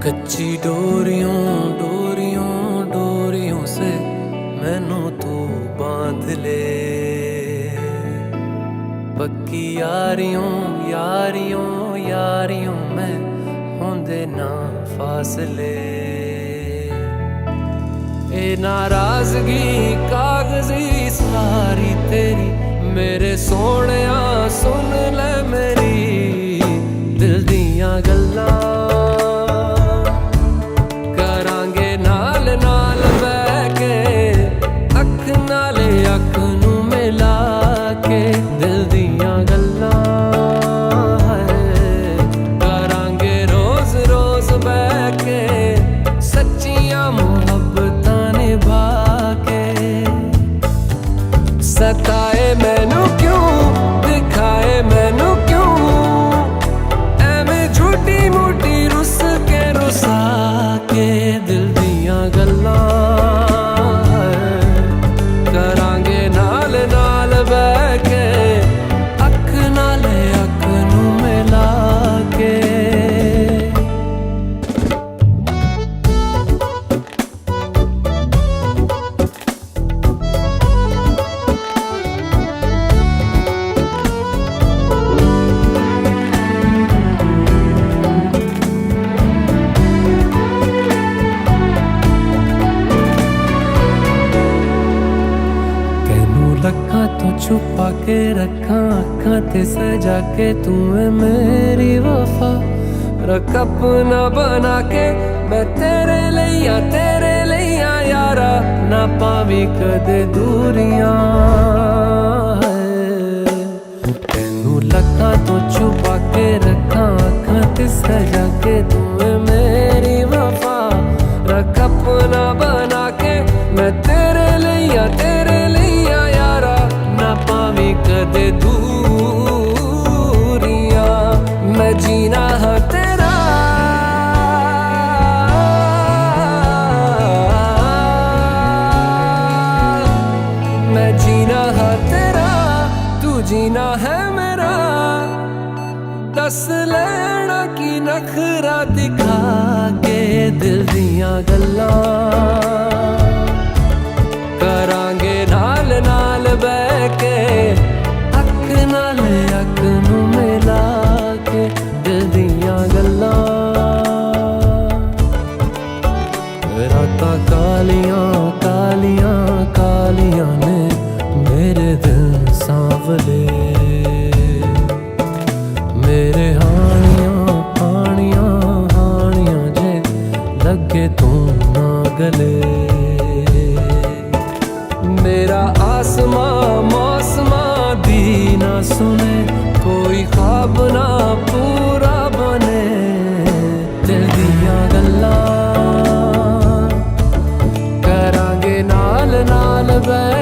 कच्ची डोरियों डोरियों डोरियों से मैनू तू बांध ले। पक्की यारियों यारियों यारियों मैं होंदे ना फासले। ए नाराजगी कागजी सारी तेरी मेरे सोहणिया सुन ले मेरी दिल दियां गल्लां। करांगे नाल नाल बैठ के अख नाले अख नू मिला के दिल दियां गल्लां। करांगे रोज रोज बैठ के सच्चियां मुहब्बतां निभा के। सताए मैनू क्यों दिखाए मैनू क्यों एवें झूठी मूठी रुस के रुसा के दिल दियां गल्लां। करांगे नाल नाल बैठ के अख नाले अख नू मिला के। लखां तो छुपा के रखा अखां ते सजा के तू है मेरी वफा। रख अपना बना के मैं तेरे लिया यारा ना पावी कदे दूरियां। तेनू लखां तो छुपा के रखा अखां ते सजा के तू है मेरी वफा। रख अपना बना के मैं तेरे लिया यारा ना पावी कदे दूरियां। मैं जीना है तेरा मैं जीना है तेरा तू जीना है मेरा। दस लेना की नखरा दिखा के दिल दियां गल्लां। करांगे नाल नाल बैठ के अख नाल अख नू मिला के दिल दियां गल्लां। रातां कालियां कालियां कालियां ने मेरे दिल सांवले। मेरे हानियां हानियां हानियां जे लगे तू ना गले। मेरा आसमां मौसमां दी ना सुने कोई ख्वाब ना पूरा बने दिल दियां गल्लां। करांगे नाल नाल बैठ